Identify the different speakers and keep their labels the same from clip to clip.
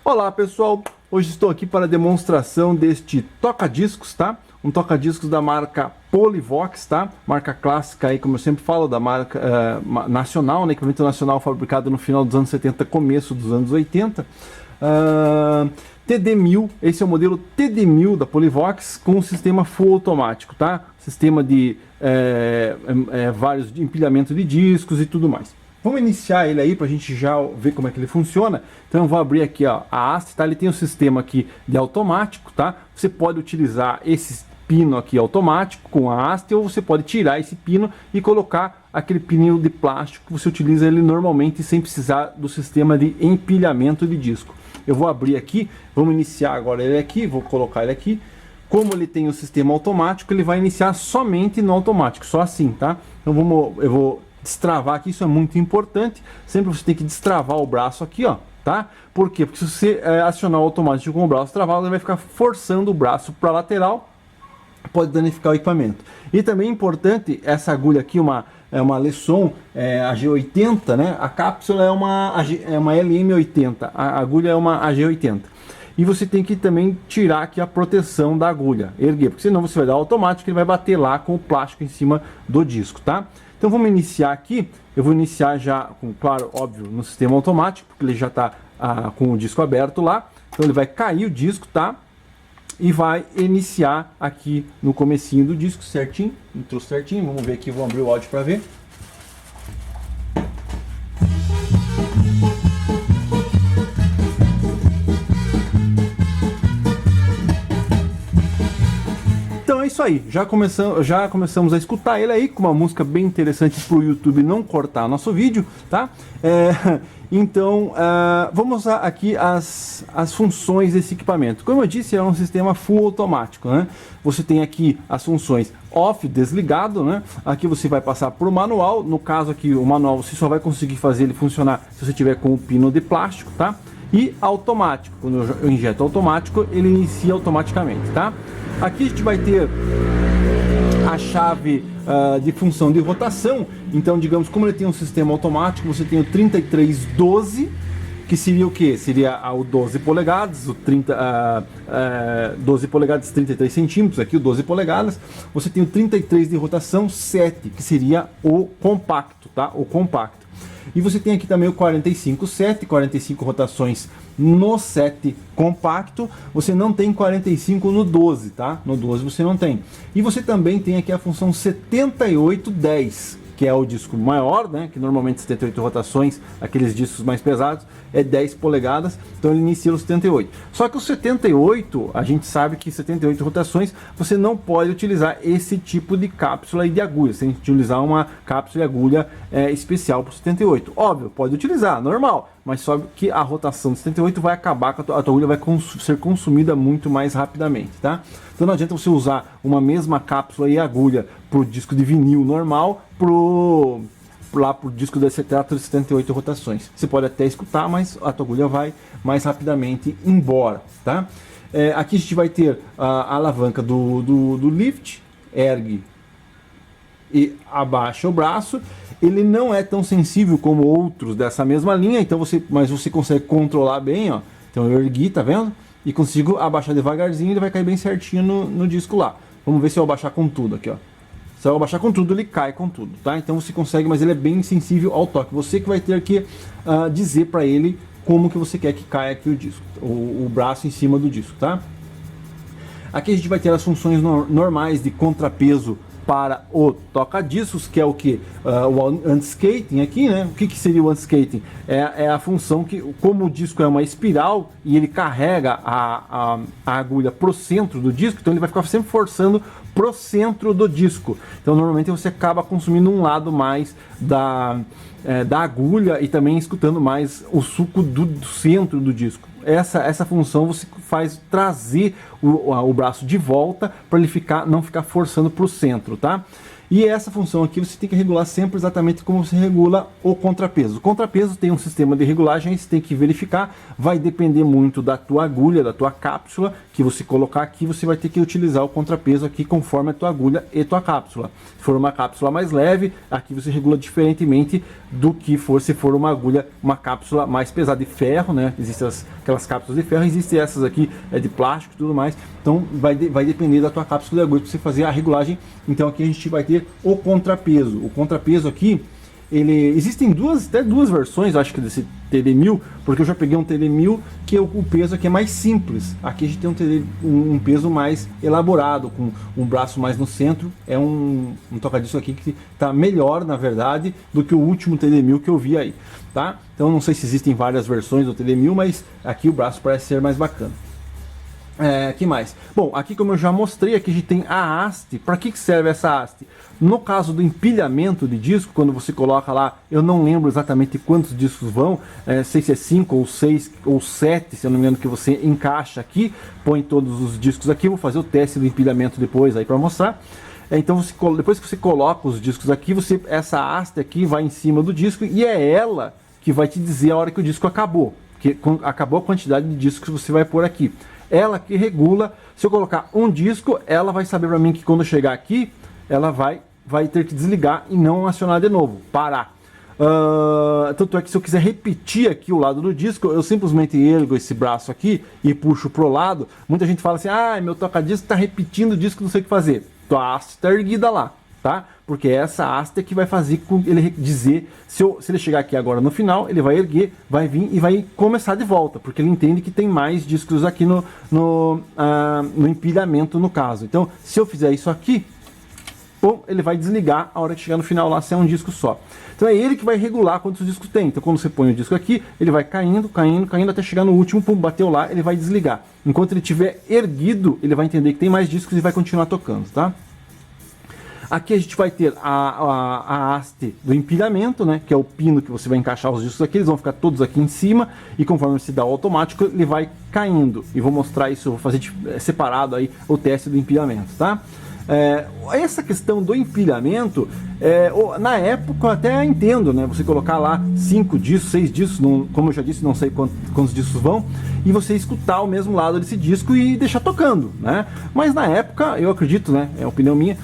Speaker 1: Olá pessoal, hoje estou aqui para a demonstração deste toca-discos, tá? Um toca-discos da marca Polivox, tá? Marca clássica aí, como eu sempre falo, da marca nacional, né? Equipamento nacional fabricado no final dos anos 70, começo dos anos 80. TD1000, esse é o modelo TD1000 da Polivox com um sistema full automático, tá? Sistema de vários empilhamento de discos e tudo mais. Vamos iniciar ele aí para a gente já ver como é que ele funciona. Então eu vou abrir aqui ó, a haste, tá? Ele tem um sistema aqui de automático, tá? Você pode utilizar esse pino aqui automático com a haste, ou você pode tirar esse pino e colocar aquele pininho de plástico que você utiliza ele normalmente sem precisar do sistema de empilhamento de disco. Eu vou abrir aqui, vamos iniciar agora ele aqui, vou colocar ele aqui. Como ele tem o sistema automático, ele vai iniciar somente no automático, só assim, tá? Então eu vou destravar aqui, isso é muito importante. Sempre você tem que destravar o braço aqui, ó, tá? Por quê? Porque se você acionar o automático com o braço travado, ele vai ficar forçando o braço para a lateral, pode danificar o equipamento. E também é importante, essa agulha aqui, uma Lesson AG80, né? A cápsula é uma LM80, a agulha é uma AG80. E você tem que também tirar aqui a proteção da agulha, erguer, porque senão você vai dar automático, ele vai bater lá com o plástico em cima do disco, tá? Então vamos iniciar aqui, eu vou iniciar já, claro, óbvio, no sistema automático, porque ele já está com o disco aberto lá. Então ele vai cair o disco, tá? E vai iniciar aqui no comecinho do disco, certinho, entrou certinho. Vamos ver aqui, vou abrir o áudio para ver. É isso aí, já começamos a escutar ele aí com uma música bem interessante para o YouTube não cortar nosso vídeo, tá? Então vamos usar aqui as funções desse equipamento. Como eu disse, é um sistema full automático, né? Você tem aqui as funções off, desligado, né? Aqui você vai passar por manual. No caso aqui, o manual você só vai conseguir fazer ele funcionar se você tiver com o pino de plástico, tá? E automático, quando eu injeto automático, ele inicia automaticamente, tá? Aqui a gente vai ter a chave de função de rotação. Então, digamos, como ele tem um sistema automático, você tem o 3312, que seria o que? Seria o 12 polegadas, o 12 polegadas 33 centímetros, aqui o 12 polegadas. Você tem o 33 de rotação 7, que seria o compacto, tá? O compacto. E você tem aqui também o 45/7, 45 rotações no 7 compacto. Você não tem 45 no 12, tá? No 12 você não tem. E você também tem aqui a função 7810, que é o disco maior, né? Que normalmente 78 rotações, aqueles discos mais pesados, é 10 polegadas, então ele inicia o 78. Só que o 78, a gente sabe que 78 rotações, você não pode utilizar esse tipo de cápsula e de agulha. Você tem que utilizar uma cápsula e agulha especial para o 78. Óbvio, pode utilizar, normal, mas só que a rotação do 78 vai acabar, a tua agulha vai ser consumida muito mais rapidamente, tá? Então não adianta você usar uma mesma cápsula e agulha para o disco de vinil normal, lá pro disco desse teatro de 78 rotações. Você pode até escutar, mas a tua agulha vai mais rapidamente embora, tá? Aqui a gente vai ter a alavanca do lift, ergue e abaixa o braço. Ele não é tão sensível como outros dessa mesma linha, então mas você consegue controlar bem, ó. Então eu ergui, tá vendo? E consigo abaixar devagarzinho, ele vai cair bem certinho no disco lá. Vamos ver se eu abaixar com tudo aqui, ó. Se eu abaixar com tudo, ele cai com tudo, tá? Então você consegue, mas ele é bem sensível ao toque. Você que vai ter que dizer para ele como que você quer que caia aqui o disco, o braço em cima do disco, tá? Aqui a gente vai ter as funções normais de contrapeso para o toca-discos, que é o que? O anti-skating aqui, né? O que seria o anti-skating? É a função que, como o disco é uma espiral e ele carrega a agulha pro centro do disco, então ele vai ficar sempre forçando pro centro do disco. Então normalmente você acaba consumindo um lado mais da agulha e também escutando mais o suco do centro do disco. Essa função você faz trazer o braço de volta para ele não ficar forçando para o centro, tá? E essa função aqui você tem que regular sempre exatamente como você regula o contrapeso. O contrapeso tem um sistema de regulagem, você tem que verificar, vai depender muito da tua agulha, da tua cápsula, que você colocar aqui, você vai ter que utilizar o contrapeso aqui conforme a tua agulha e tua cápsula. Se for uma cápsula mais leve, aqui você regula diferentemente do que se for uma agulha, uma cápsula mais pesada de ferro, né? Existem aquelas cápsulas de ferro, existem essas aqui de plástico e tudo mais. Então vai depender da tua cápsula de agulha para você fazer a regulagem. Então aqui a gente vai ter o contrapeso. O contrapeso aqui, existem até duas versões, acho que desse TD1000, porque eu já peguei um TD1000 que o peso aqui é mais simples. Aqui a gente tem um peso mais elaborado, com um braço mais no centro. É um toca-disco aqui que está melhor, na verdade, do que o último TD1000 que eu vi aí, tá? Então não sei se existem várias versões do TD1000, mas aqui o braço parece ser mais bacana. Que mais? Bom, aqui como eu já mostrei, aqui a gente tem a haste. Para que serve essa haste? No caso do empilhamento de disco, quando você coloca lá, eu não lembro exatamente quantos discos vão, sei se é 5 ou 6 ou 7, se eu não me engano, que você encaixa aqui, põe todos os discos aqui. Vou fazer o teste do empilhamento depois aí para mostrar. Então depois que você coloca os discos aqui, essa haste aqui vai em cima do disco e é ela que vai te dizer a hora que o disco acabou, que acabou a quantidade de discos que você vai pôr aqui. Ela que regula. Se eu colocar um disco, ela vai saber para mim que quando chegar aqui, ela vai ter que desligar e não acionar de novo, parar. Tanto é que se eu quiser repetir aqui o lado do disco, eu simplesmente ergo esse braço aqui e puxo pro lado. Muita gente fala assim, meu toca-disco está repetindo o disco, não sei o que fazer. A haste está erguida lá, tá? Porque essa haste é que vai fazer com ele dizer, se ele chegar aqui agora no final, ele vai erguer, vai vir e vai começar de volta, porque ele entende que tem mais discos aqui no empilhamento no caso. Então, se eu fizer isso aqui, bom, ele vai desligar a hora que chegar no final lá, se é um disco só. Então é ele que vai regular quantos discos tem. Então quando você põe o disco aqui, ele vai caindo, caindo, caindo, até chegar no último, pum, bateu lá, ele vai desligar. Enquanto ele estiver erguido, ele vai entender que tem mais discos e vai continuar tocando, tá? Aqui a gente vai ter a haste do empilhamento, né, que é o pino que você vai encaixar os discos aqui, eles vão ficar todos aqui em cima e conforme se dá o automático, ele vai caindo. E vou mostrar isso, vou fazer separado aí o teste do empilhamento, tá? Essa questão do empilhamento, na época eu até entendo, né? Você colocar lá 5 discos, 6 discos, como eu já disse, não sei quantos discos vão, e você escutar o mesmo lado desse disco e deixar tocando, né? Mas na época, eu acredito, né? É opinião minha,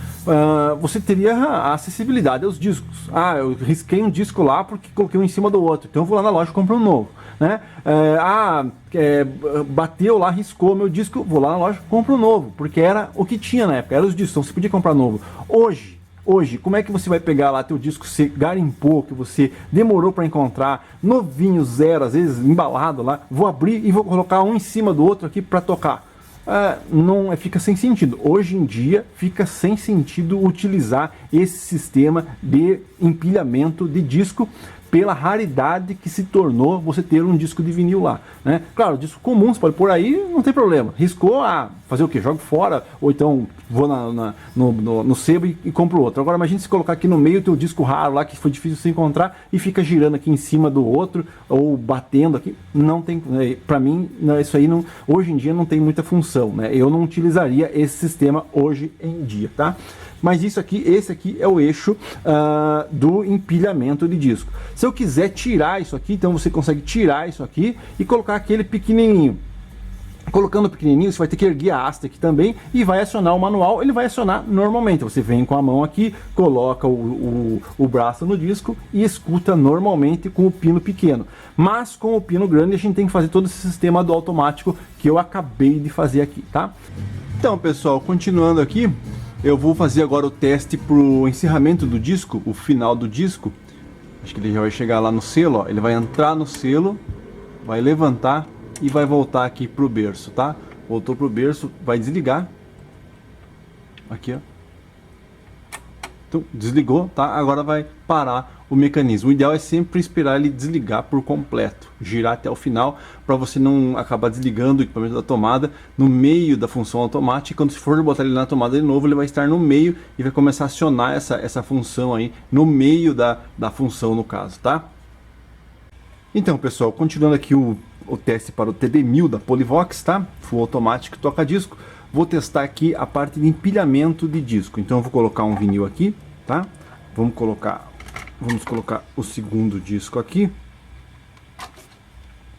Speaker 1: você teria a acessibilidade aos discos. Eu risquei um disco lá porque coloquei um em cima do outro, então eu vou lá na loja e compro um novo, né? Bateu lá, riscou meu disco, vou lá na loja, compro um novo, porque era o que tinha na época, era os discos, então você podia comprar novo. Hoje, como é que você vai pegar lá teu disco que você garimpou, que você demorou para encontrar, novinho, zero, às vezes embalado lá, vou abrir e vou colocar um em cima do outro aqui para tocar? Fica sem sentido. Hoje em dia fica sem sentido utilizar esse sistema de empilhamento de disco pela raridade que se tornou você ter um disco de vinil lá, né? Claro, disco comum você pode pôr aí, não tem problema. Riscou, fazer o que? Jogo fora, ou então vou no sebo e compro outro. Agora imagine se colocar aqui no meio o teu disco raro lá, que foi difícil de se encontrar, e fica girando aqui em cima do outro, ou batendo aqui. Não tem, para mim, isso aí não, hoje em dia não tem muita função, né? Eu não utilizaria esse sistema hoje em dia, tá? Mas esse aqui é o eixo do empilhamento de disco. Se eu quiser tirar isso aqui, então você consegue tirar isso aqui e colocar aquele pequenininho. Colocando o pequenininho, você vai ter que erguer a haste aqui também e vai acionar o manual. Ele vai acionar normalmente. Você vem com a mão aqui, coloca o braço no disco e escuta normalmente com o pino pequeno. Mas com o pino grande a gente tem que fazer todo esse sistema do automático que eu acabei de fazer aqui, tá? Então, pessoal, continuando aqui, eu vou fazer agora o teste pro encerramento do disco, o final do disco. Acho que ele já vai chegar lá no selo, ó. Ele vai entrar no selo, vai levantar e vai voltar aqui pro berço, tá? Voltou pro berço, vai desligar. Aqui, ó. Então, desligou, tá? Agora vai parar o mecanismo. O ideal é sempre esperar ele desligar por completo, girar até o final, para você não acabar desligando o equipamento da tomada no meio da função automática. E quando você for botar ele na tomada de novo, ele vai estar no meio e vai começar a acionar essa função aí no meio da função, no caso, tá? Então, pessoal, continuando aqui o teste para o TD1000 da Polivox, tá? Full automático, toca disco. Vou testar aqui a parte de empilhamento de disco. Então eu vou colocar um vinil aqui, tá? Vamos colocar o segundo disco aqui.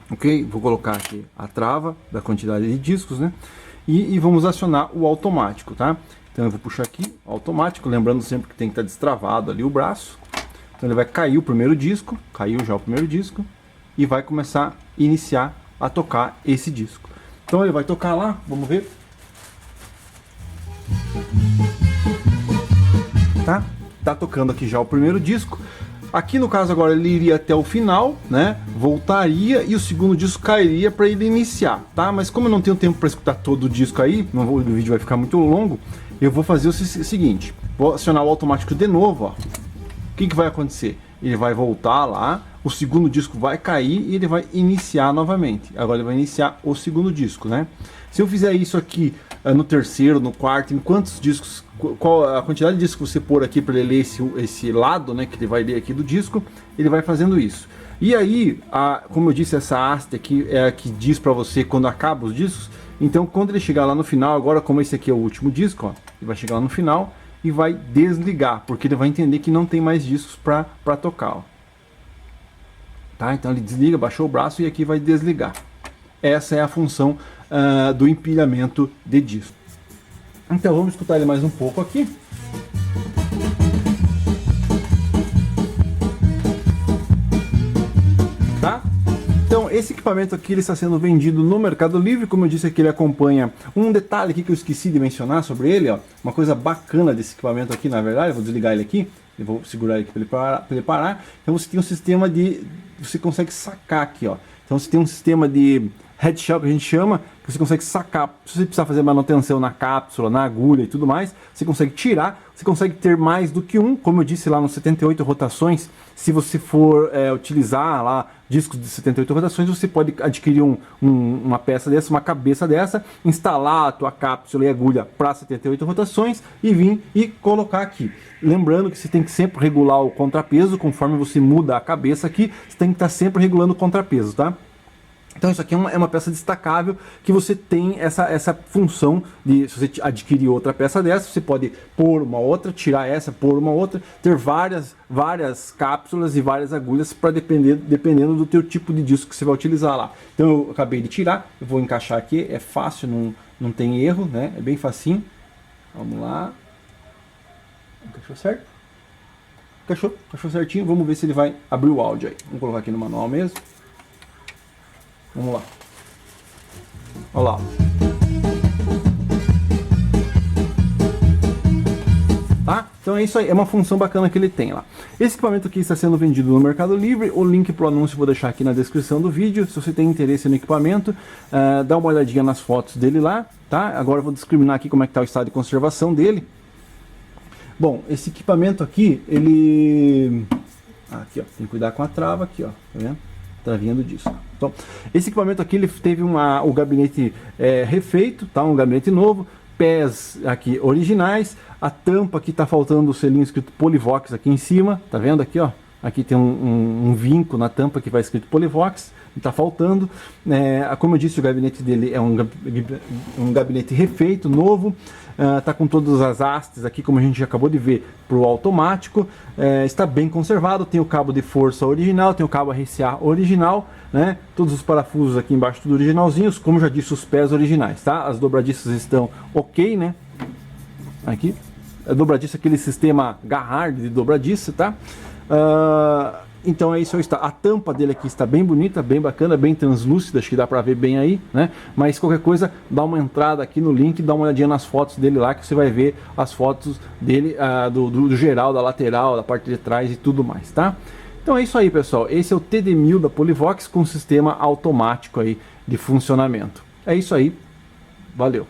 Speaker 1: Ok? Vou colocar aqui a trava da quantidade de discos, né? E vamos acionar o automático, tá? Então eu vou puxar aqui o automático, lembrando sempre que tem que estar destravado ali o braço. Então ele vai cair o primeiro disco, caiu já o primeiro disco, e vai começar a iniciar a tocar esse disco. Então ele vai tocar lá, vamos ver. Tá tocando aqui já o primeiro disco. Aqui no caso agora ele iria até o final, né? Voltaria e o segundo disco cairia para ele iniciar, tá? Mas como eu não tenho tempo para escutar todo o disco aí, o vídeo vai ficar muito longo, eu vou fazer o seguinte, vou acionar o automático de novo, ó. O que vai acontecer? Ele vai voltar lá, o segundo disco vai cair e ele vai iniciar novamente. Agora ele vai iniciar o segundo disco, né? Se eu fizer isso aqui no terceiro, no quarto, em quantos discos, qual a quantidade de discos que você pôr aqui para ele ler esse lado, né, que ele vai ler aqui do disco, ele vai fazendo isso. E aí, como eu disse, essa haste aqui é a que diz para você quando acaba os discos. Então quando ele chegar lá no final, agora como esse aqui é o último disco, ó, ele vai chegar lá no final e vai desligar, porque ele vai entender que não tem mais discos para tocar, ó. Tá? Então ele desliga, baixou o braço e aqui vai desligar. Essa é a função do empilhamento de disco. Então vamos escutar ele mais um pouco aqui. Tá? Então esse equipamento aqui ele está sendo vendido no Mercado Livre. Como eu disse aqui, ele acompanha um detalhe aqui que eu esqueci de mencionar sobre ele, ó. Uma coisa bacana desse equipamento aqui, na verdade, eu vou desligar ele aqui, eu vou segurar ele aqui para ele parar. Então você tem um sistema de... você consegue sacar aqui, ó. Então você tem um sistema de head shell que a gente chama, que você consegue sacar. Se você precisar fazer manutenção na cápsula, na agulha e tudo mais, você consegue tirar, você consegue ter mais do que um, como eu disse lá nos 78 rotações. Se você for utilizar lá discos de 78 rotações, você pode adquirir uma peça dessa, uma cabeça dessa, instalar a tua cápsula e agulha para 78 rotações e vir e colocar aqui. Lembrando que você tem que sempre regular o contrapeso, conforme você muda a cabeça aqui, você tem que estar sempre regulando o contrapeso, tá? Então isso aqui é uma peça destacável, que você tem essa função de, se você adquirir outra peça dessa, você pode pôr uma outra, tirar essa, pôr uma outra, ter várias cápsulas e várias agulhas para dependendo do teu tipo de disco que você vai utilizar lá. Então eu acabei de tirar, eu vou encaixar aqui, é fácil, não tem erro, né? É bem facinho. Vamos lá. Encaixou certo? Encaixou certinho, vamos ver se ele vai abrir o áudio aí. Vamos colocar aqui no manual mesmo. Vamos lá. Olha lá. Tá? Então é isso aí, é uma função bacana que ele tem lá. Esse equipamento aqui está sendo vendido no Mercado Livre, o link para o anúncio eu vou deixar aqui na descrição do vídeo. Se você tem interesse no equipamento, dá uma olhadinha nas fotos dele lá, tá? Agora eu vou discriminar aqui como é que está o estado de conservação dele. Bom, esse equipamento aqui, ele... aqui, ó, tem que cuidar com a trava aqui, ó, tá vendo? Travinha do disco. Então, esse equipamento aqui ele teve o gabinete refeito, tá? Um gabinete novo, pés aqui originais, a tampa aqui tá faltando o selinho escrito Polivox aqui em cima, tá vendo aqui, ó? Aqui tem um vinco na tampa que vai escrito Polivox, tá faltando. Como eu disse, o gabinete dele é um gabinete refeito, novo. Tá com todas as hastes aqui, como a gente já acabou de ver, para o automático. Está bem conservado, tem o cabo de força original, tem o cabo RCA original, né? Todos os parafusos aqui embaixo tudo originalzinhos, como já disse, os pés originais, tá? As dobradiças estão ok, né? Aqui, a dobradiça, aquele sistema Garrard de dobradiça, tá? Então é isso aí, está. A tampa dele aqui está bem bonita, bem bacana, bem translúcida, acho que dá pra ver bem aí, né? Mas qualquer coisa, dá uma entrada aqui no link, dá uma olhadinha nas fotos dele lá, que você vai ver as fotos dele, do geral, da lateral, da parte de trás e tudo mais, tá? Então é isso aí, pessoal. Esse é o TD1000 da Polivox com sistema automático aí de funcionamento. É isso aí, valeu!